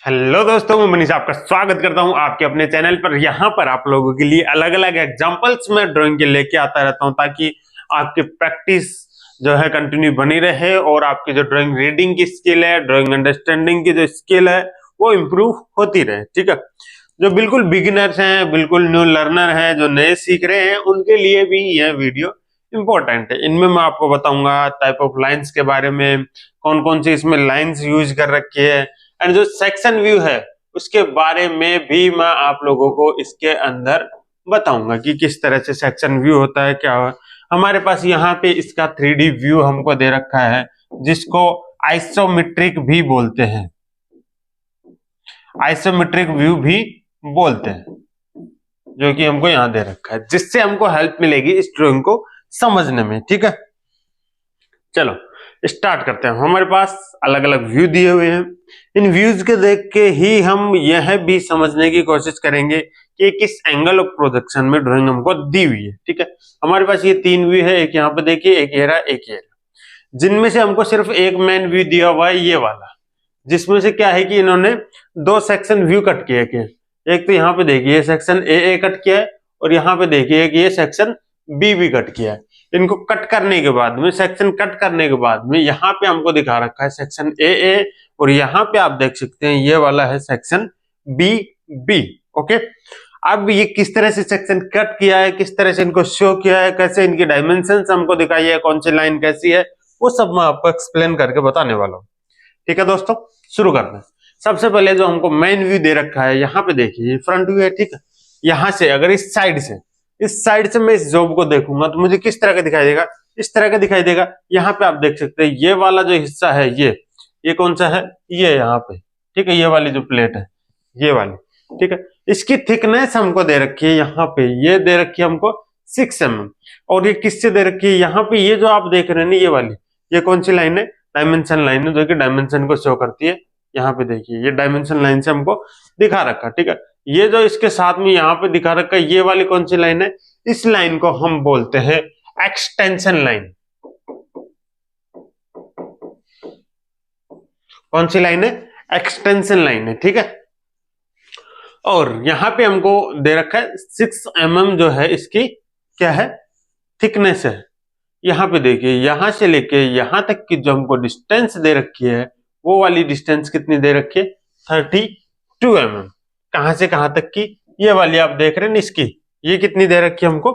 Hello दोस्तों, मैं मनीष आपका स्वागत करता हूं आपके अपने चैनल पर। यहाँ पर आप लोगों के लिए अलग अलग एग्जांपल्स मैं ड्राइंग के लेके आता रहता हूं ताकि आपकी प्रैक्टिस जो है कंटिन्यू बनी रहे और आपकी जो ड्राइंग रीडिंग की स्किल है, ड्राइंग अंडरस्टैंडिंग की जो स्किल है वो इम्प्रूव होती रहे। ठीक है, जो बिल्कुल बिगिनर्स हैं, बिल्कुल न्यू लर्नर हैं, जो नए सीख रहे हैं, उनके लिए भी यह वीडियो इंपॉर्टेंट है। इनमें मैं आपको बताऊंगा टाइप ऑफ लाइंस के बारे में, कौन कौन सी इसमें लाइंस यूज कर रखी है, एंड जो सेक्शन व्यू है उसके बारे में भी मैं आप लोगों को इसके अंदर बताऊंगा कि किस तरह से सेक्शन व्यू होता है, क्या है। हमारे पास यहाँ पे इसका 3D व्यू हमको दे रखा है जिसको आइसोमेट्रिक भी बोलते हैं, आइसोमेट्रिक व्यू भी बोलते हैं, जो कि हमको यहाँ दे रखा है, जिससे हमको हेल्प मिलेगी इस ड्राइंग को समझने में। ठीक है, चलो स्टार्ट करते हैं। हमारे पास अलग अलग व्यू दिए हुए हैं। इन व्यूज के देख के ही हम यह भी समझने की कोशिश करेंगे कि किस एंगल ऑफ प्रोजेक्शन में ड्राइंग हमको दी हुई है। ठीक है, हमारे पास ये 3 व्यू है, एक यहाँ पे देखिए, एक ये रहा, एक ये रहा, जिनमें से हमको सिर्फ एक मेन व्यू दिया हुआ है, ये वाला, जिसमें से क्या है कि इन्होंने 2 सेक्शन व्यू कट किए हैं। एक तो यहाँ पे देखिए सेक्शन ए कट किया है और यहाँ पे देखिए कि ये सेक्शन बी भी कट किया है। इनको कट करने के बाद में, सेक्शन कट करने के बाद में यहाँ पे हमको दिखा रखा है सेक्शन ए और यहाँ पे आप देख सकते हैं ये वाला है सेक्शन बी। ओके, अब ये किस तरह से सेक्शन कट किया है, किस तरह से इनको शो किया है, कैसे इनकी डायमेंशन हमको दिखाई है, कौन सी लाइन कैसी है, वो सब मैं आपको एक्सप्लेन करके बताने वाला हूँ। ठीक है दोस्तों, शुरू करते हैं। सबसे पहले जो हमको मेन व्यू दे रखा है, यहाँ पे देखिए फ्रंट व्यू है। ठीक है, यहाँ से अगर इस साइड से मैं इस जॉब को देखूंगा तो मुझे किस तरह का दिखाई देगा, इस तरह का दिखाई देगा। यहाँ पे आप देख सकते हैं ये वाला जो हिस्सा है, ये कौन सा है, ये यहाँ पे। ठीक है, ये वाली जो प्लेट है, ये वाली। ठीक है, इसकी थिकनेस हमको दे रखी है, यहाँ पे ये दे रखी है हमको 6 mm। और ये किससे दे रखी है, यहाँ पे ये जो आप देख रहे हैं ना, ये वाली, ये कौन सी लाइन है, डायमेंशन लाइन है, जो कि डायमेंशन को शो करती है। यहाँ पे देखिए ये डायमेंशन लाइन से हमको दिखा रखा। ठीक है, ये जो इसके साथ में यहाँ पे दिखा रखा है, ये वाली कौन सी लाइन है, इस लाइन को हम बोलते हैं एक्सटेंशन लाइन। कौन सी लाइन है, एक्सटेंशन लाइन है। ठीक है, और यहाँ पे हमको दे रखा है 6 mm जो है इसकी क्या है, थिकनेस है। यहाँ पे देखिए यहां से लेके यहां तक की जो हमको डिस्टेंस दे रखी है, वो वाली डिस्टेंस कितनी दे रखी है, 32 mm। कहां से कहां तक की, ये वाली आप देख रहे हैं इसकी, ये कितनी दे रखी है हमको,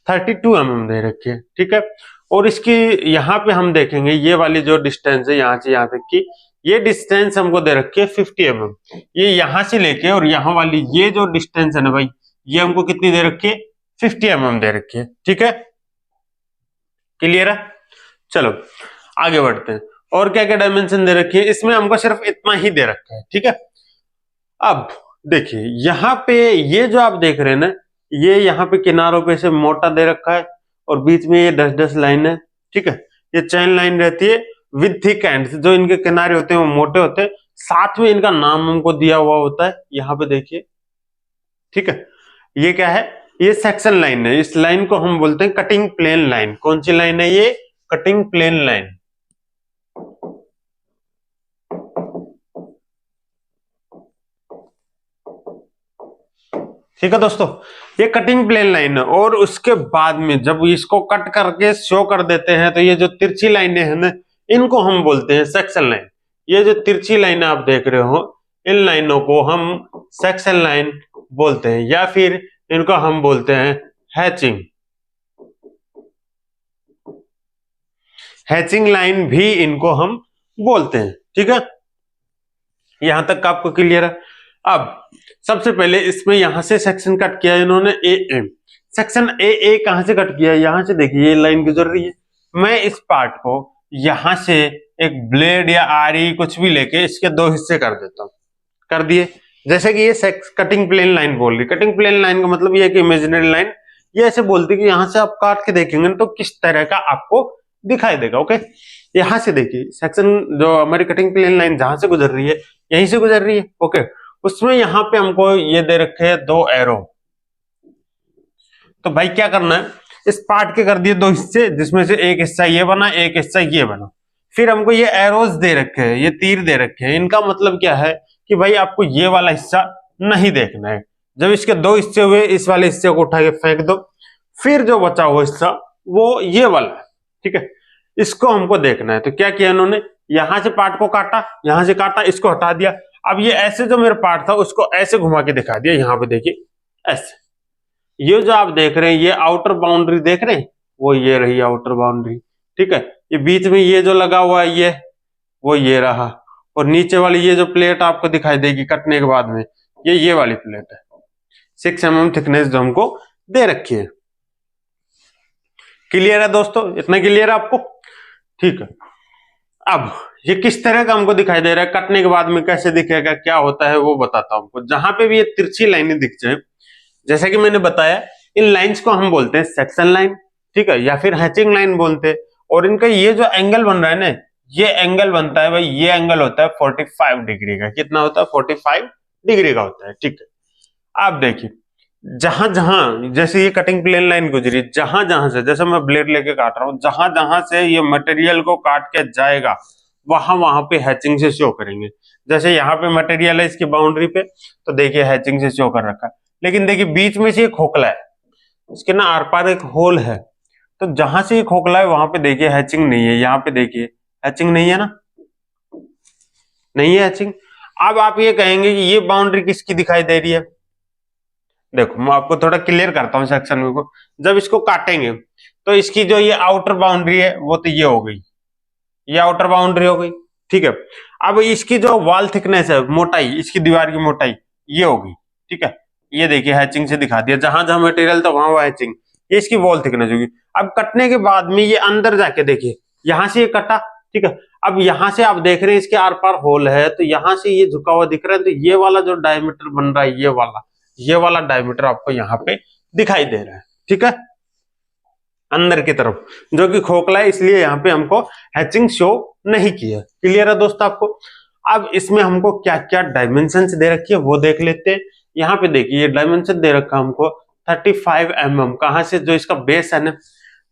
32 mm दे रखी है। ठीक है, और इसकी यहाँ पे हम देखेंगे ये वाली जो डिस्टेंस है यहाँ से यहाँ तक की, ये डिस्टेंस हमको दे रखी है 50 mm। ये यहाँ से लेके और यहाँ वाली ये जो डिस्टेंस है ना भाई, ये हमको कितनी दे रखी है, 50 mm दे रखी है। ठीक है, क्लियर है। चलो आगे बढ़ते हैं, और क्या क्या डायमेंशन दे रखी है इसमें, हमको सिर्फ इतना ही दे रखा है। ठीक है, अब देखिए यहाँ पे ये जो आप देख रहे हैं ना, ये यहाँ पे किनारों पे से मोटा दे रखा है और बीच में ये 10-10 लाइन है। ठीक है, ये चैन लाइन रहती है विद थिक एंड्स, जो इनके किनारे होते हैं वो मोटे होते हैं, साथ में इनका नाम हमको दिया हुआ होता है, यहाँ पे देखिए। ठीक है, ये क्या है, ये सेक्शन लाइन है। इस लाइन को हम बोलते हैं कटिंग प्लेन लाइन। कौन सी लाइन है ये, कटिंग प्लेन लाइन। ठीक है दोस्तों, ये कटिंग प्लेन लाइन है। और उसके बाद में जब इसको कट करके शो कर देते हैं तो ये जो तिरछी लाइनें हैं ना, इनको हम बोलते हैं सेक्शन लाइन। ये जो तिरछी लाइन आप देख रहे हो, इन लाइनों को हम सेक्शन लाइन बोलते हैं, या फिर इनको हम बोलते हैं हैचिंग। हैचिंग लाइन भी इनको हम बोलते हैं। ठीक है, यहां तक आपको क्लियर है। अब सबसे पहले इसमें यहां से सेक्शन कट किया है इन्होंने ए। सेक्शन ए कहां से कट किया है, यहां से देखिए ये लाइन गुजर रही है। मैं इस पार्ट को यहां से एक ब्लेड या आरी कुछ भी लेके इसके 2 हिस्से कर देता हूं, कर दिए। जैसे कि ये कटिंग प्लेन लाइन बोल रही, कटिंग प्लेन लाइन का मतलब ये है कि इमेजिनरी लाइन, ये ऐसे बोलती है कि यहां से आप काट के देखेंगे तो किस तरह का आपको दिखाई देगा। ओके, यहां से देखिए सेक्शन जो हमारी कटिंग प्लेन लाइन जहां से गुजर रही है, यहीं से गुजर रही है। ओके, उसमें यहां पे हमको ये दे रखे हैं 2 एरो। तो भाई क्या करना है, इस पार्ट के कर दिए 2 हिस्से, जिसमें से एक हिस्सा ये बना, एक हिस्सा ये बना। फिर हमको ये एरोज दे रखे हैं, ये तीर दे रखे हैं। इनका मतलब क्या है कि भाई आपको ये वाला हिस्सा नहीं देखना है। जब इसके दो हिस्से हुए, इस वाले हिस्से को उठा के फेंक दो, फिर जो बचा हुआ हिस्सा वो ये वाला है, ठीक है, इसको हमको देखना है। तो क्या किया इन्होंने, यहां से पार्ट को काटा, यहां से काटा, इसको हटा दिया। अब ये ऐसे जो मेरा पार्ट था उसको ऐसे घुमा के दिखा दिया, यहां पे देखिए ऐसे। ये जो आप देख रहे हैं, ये आउटर बाउंड्री देख रहे हैं, वो ये रही आउटर बाउंड्री, ठीक है। ये बीच में ये जो लगा हुआ है, ये वो ये रहा, और नीचे वाली ये जो प्लेट आपको दिखाई देगी कटने के बाद में, ये वाली प्लेट है। 6 mm थिकनेस जो हमको दे रखी है। क्लियर है दोस्तों, इतना क्लियर है आपको, ठीक है। अब ये किस तरह का हमको दिखाई दे रहा है, कटने के बाद में कैसे दिखेगा, क्या होता है वो बताता हूं आपको। जहां पे भी ये तिरछी लाइनें दिख जाए, जैसा कि मैंने बताया, इन लाइंस को हम बोलते हैं सेक्शन लाइन, ठीक है, या फिर हैचिंग लाइन बोलते हैं। और इनका ये जो एंगल बन रहा है ना, ये एंगल बनता है भाई, ये एंगल होता है 45 डिग्री का। कितना होता है, 45 डिग्री का होता है, ठीक है। आप देखिए, जहां जहां जैसे ये कटिंग प्लेन लाइन गुजरी, जहां जहां से, जैसे मैं ब्लेड लेके काट रहा हूं, जहां जहां से ये मटेरियल को काट के जाएगा, वहां वहां पे हैचिंग से शो करेंगे। जैसे यहाँ पे मटेरियल है इसकी बाउंड्री पे, तो देखिए हैचिंग से शो कर रखा है। लेकिन देखिए बीच में से ये खोखला है, इसके ना आर पार एक होल है, तो जहां से ये खोखला है वहां पे देखिए हैचिंग नहीं है। यहाँ पे देखिए हैचिंग नहीं है ना, नहीं है हैचिंग। अब आप ये कहेंगे कि ये बाउंड्री किसकी दिखाई दे रही है। देखो मैं आपको थोड़ा क्लियर करता हूँ सेक्शन में को। जब इसको काटेंगे तो इसकी जो ये आउटर बाउंड्री है वो तो ये हो गई, ये आउटर बाउंड्री हो गई, ठीक है। अब इसकी जो वॉल थिकनेस है, मोटाई, इसकी दीवार की मोटाई ये होगी, ठीक है। ये देखिए हैचिंग से दिखा दिया, जहां जहां मटेरियल था वहां हैचिंग, ये इसकी वॉल थिकनेस होगी। अब कटने के बाद में ये अंदर जाके देखिए, यहां से ये कटा, ठीक है। अब यहां से आप देख रहे हैं इसके आर पार होल है, तो यहां से ये झुका हुआ दिख रहा है, तो ये वाला जो डायमीटर बन रहा है, ये वाला डायमीटर आपको यहाँ पे दिखाई दे रहा है, ठीक है, अंदर की तरफ, जो कि खोखला है, इसलिए यहाँ पे हमको हैचिंग शो नहीं किया। क्लियर है दोस्तों आपको। अब इसमें हमको क्या क्या डायमेंशन दे रखी है वो देख लेते हैं। यहाँ पे देखिए डायमेंशन दे रखा हमको 35 mm, कहां से, जो इसका बेस है ना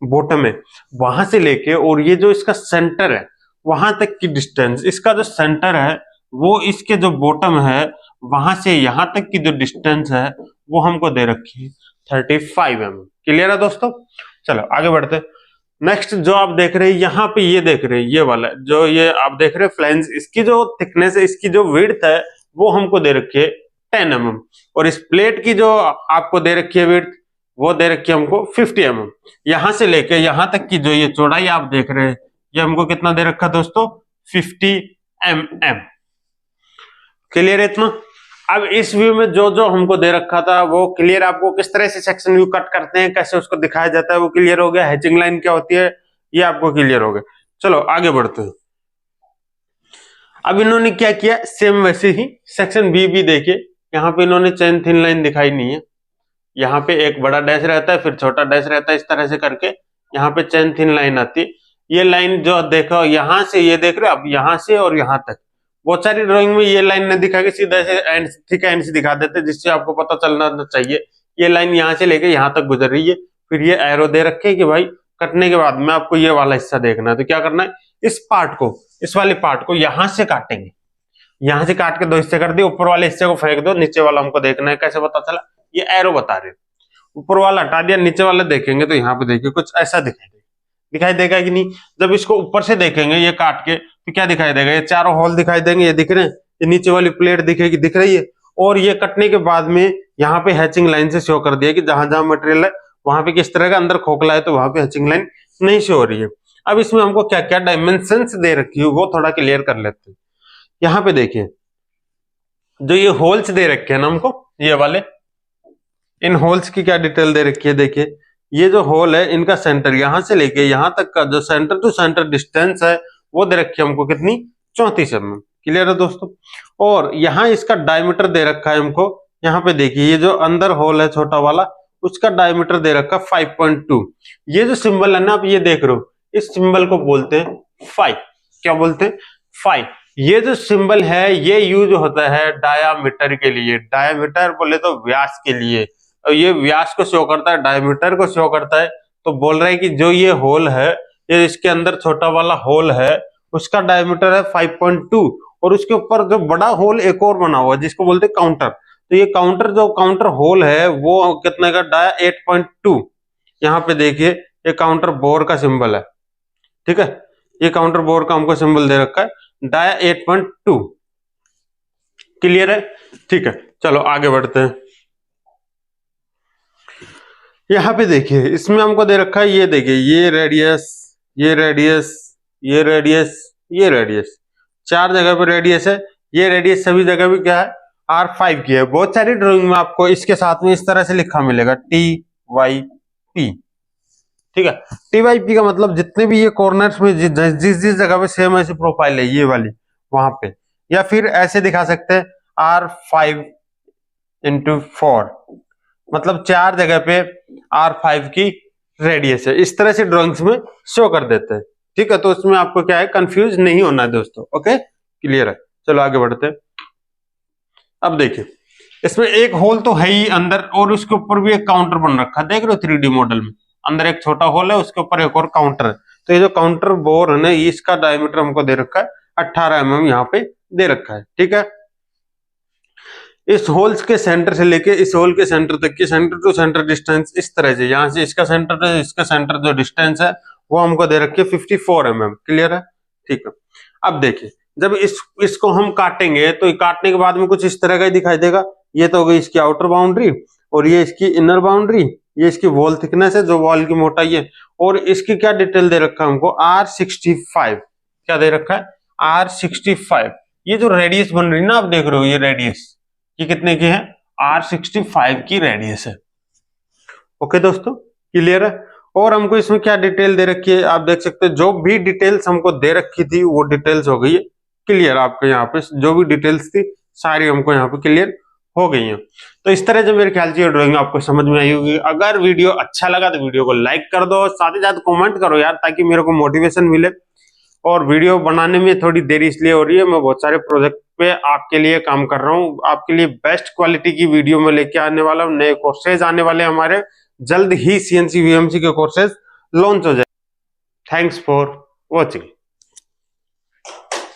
बॉटम है, वहां से लेके और ये जो इसका सेंटर है वहां तक की डिस्टेंस, इसका जो सेंटर है वो इसके जो बॉटम है वहां से यहां तक की जो डिस्टेंस है वो हमको दे रखी है 35 mm। क्लियर है दोस्तों, चलो आगे बढ़ते हैं। नेक्स्ट जो आप देख रहे हैं यहाँ पे, ये देख रहे हैं ये वाला जो ये आप देख रहे हैं फ्लैंज, इसकी जो थिकनेस है, इसकी जो विड्थ है वो हमको दे रखी है 10 mm, और इस प्लेट की जो आपको दे रखी है विड्थ वो दे रखी है हमको 50 mm। यहां से लेके यहां तक की जो ये चौड़ाई आप देख रहे हैं ये हमको कितना दे रखा दोस्तों, 50 mm। क्लियर है इतना। अब इस व्यू में जो जो हमको दे रखा था वो क्लियर, आपको किस तरह से सेक्शन व्यू कट करते हैं, कैसे उसको दिखाया जाता है वो क्लियर हो गया। हैचिंग लाइन क्या होती है ये आपको क्लियर हो गया। चलो आगे बढ़ते हैं। अब इन्होंने क्या किया, सेम वैसे ही सेक्शन बी भी देखिए, यहाँ पे इन्होंने चेन थिन लाइन दिखाई नहीं है, यहाँ पे एक बड़ा डैश रहता है फिर छोटा डैश रहता है, इस तरह से करके यहाँ पे चेन थिन लाइन आती है। ये लाइन जो देखो यहाँ से, ये देख रहे हो, अब यहाँ से और यहाँ तक, बहुत सारी ड्राइंग में ये लाइन नहीं दिखा के सीधा से एंड, ठीक है, एंड से दिखा देते, जिससे आपको पता चलना चाहिए ये लाइन यहाँ से लेके यहाँ तक गुजर रही है। फिर ये एरो दे रखे कि भाई कटने के बाद में आपको ये वाला हिस्सा देखना है, तो क्या करना है, इस पार्ट को, इस वाले पार्ट को यहां से काटेंगे, यहां से काट के दो हिस्से कर दिए, ऊपर वाले हिस्से को फेंक दो, नीचे वाला हमको देखना है। कैसे पता चला, ये एरो बता रहे, ऊपर वाला हटा दिया, नीचे वाला देखेंगे तो यहाँ पे देखिए कुछ ऐसा दिखाई देगा कि नहीं। जब इसको ऊपर से देखेंगे ये काट के तो क्या दिखाई देगा, ये चारों होल दिखाई देंगे, ये दिख रहे हैं, ये नीचे वाली प्लेट दिखेगी, दिख रही है। और ये कटने के बाद में यहाँ पे हैचिंग लाइन से शो कर दिया कि जहां जहां मटेरियल है वहां पे किस तरह का अंदर खोखला है, तो वहां पे हैचिंग लाइन नहीं शो हो रही है। अब इसमें हमको क्या क्या डायमेंशंस दे रखी है वो थोड़ा क्लियर कर लेते हैं। यहाँ पे देखिए जो ये होल्स दे रखे हैं ना हमको, ये वाले, इन होल्स की क्या डिटेल दे रखी है, देखिए ये जो होल है इनका सेंटर यहां से लेके यहां तक का जो सेंटर टू सेंटर डिस्टेंस है वो दे रखी है हमको कितनी, 34 mm। क्लियर है दोस्तों। और यहाँ इसका डायमीटर दे रखा है हमको, यहाँ पे देखिए ये जो अंदर होल है छोटा वाला उसका डायमीटर दे रखा 5.2। ये जो सिंबल है ना आप ये देख रहे हो, इस सिंबल को बोलते हैं फाई। क्या बोलते हैं, फाई। ये जो सिंबल है ये यूज होता है डायामीटर के लिए, डायामीटर बोले तो व्यास के लिए, और ये व्यास को शो करता है, डायमीटर को शो करता है। तो बोल रहे हैं कि जो ये होल है, ये इसके अंदर छोटा वाला होल है उसका डायमीटर है 5.2, और उसके ऊपर जो बड़ा होल एक और बना हुआ है जिसको बोलते हैं काउंटर। तो ये काउंटर जो काउंटर होल है वो कितने का, डाया 8.2। यहाँ पे देखिए ये काउंटर बोर का सिंबल है, ठीक है, ये काउंटर बोर का हमको सिंबल दे रखा है डाया 8.2। क्लियर है, ठीक है। चलो आगे बढ़ते हैं। यहाँ पे देखिए इसमें हमको दे रखा है, ये देखिए ये रेडियस, ये रेडियस, ये रेडियस, ये रेडियस, 4 जगह पे रेडियस है। ये रेडियस सभी जगह पे क्या है, R5 की है। बहुत सारी ड्राइंग में आपको इसके साथ में इस तरह से लिखा मिलेगा TYP, ठीक है। TYP का मतलब जितने भी ये कॉर्नर्स में जिस जिस जगह पे सेम ऐसी प्रोफाइल है ये वाली वहां पे, या फिर ऐसे दिखा सकते हैं R5x4, मतलब 4 जगह पे R5 की रेडियस है। इस तरह से ड्राइंग्स में शो कर देते हैं, ठीक है। तो इसमें आपको क्या है, कंफ्यूज नहीं होना है दोस्तों, ओके, क्लियर है। चलो आगे बढ़ते हैं। अब देखिए इसमें एक होल तो है ही अंदर, और उसके ऊपर भी एक काउंटर बन रखा है, देख रहे हो 3D मॉडल में, अंदर एक छोटा होल है उसके ऊपर एक और काउंटर है। तो ये जो काउंटर बोर है ना, इसका डायमीटर हमको दे रखा है 18 mm यहाँ पे दे रखा है, ठीक है। इस होल्स के सेंटर से लेके इस होल के सेंटर तक की सेंटर टू सेंटर डिस्टेंस इस तरह से, यहाँ से इसका सेंटर से इसका सेंटर जो डिस्टेंस है वो हमको दे रखी है 54 mm, क्लियर है, ठीक है। अब देखिए जब इसको हम काटेंगे तो काटने के बाद में कुछ इस तरह का ही दिखाई देगा। ये तो हो गई इसकी आउटर बाउंड्री, और ये इसकी इनर बाउंड्री, ये इसकी वॉल थिकनेस है जो वॉल की मोटाई है, और इसकी क्या डिटेल दे रखा है हमको, R65, क्या दे रखा है, R65। ये जो रेडियस बन रही है ना, आप देख रहे हो ये रेडियस, ये कितने की है, R65 की रेडियस है, ओके दोस्तों, क्लियर है। और हमको इसमें क्या डिटेल दे रखी है, आप देख सकते हैं जो भी डिटेल्स हमको दे रखी थी वो डिटेल्स हो गई है क्लियर। आपके यहाँ पे जो भी डिटेल्स थी सारी हमको यहाँ पे क्लियर हो गई हैं। तो इस तरह से मेरे ख्याल से ये ड्राइंग आपको समझ में आई होगी। अगर वीडियो अच्छा लगा तो वीडियो को लाइक कर दो, साथ ही साथ कमेंट करो यार, ताकि मेरे को मोटिवेशन मिले। और वीडियो बनाने में थोड़ी देरी इसलिए हो रही है, मैं बहुत सारे प्रोजेक्ट पे आपके लिए काम कर रहा हूँ। आपके लिए बेस्ट क्वालिटी की वीडियो में लेके आने वाला हूँ। नए कोर्सेज आने वाले हमारे, जल्द ही CNC VMC के कोर्सेज लॉन्च हो जाए। Thanks for watching.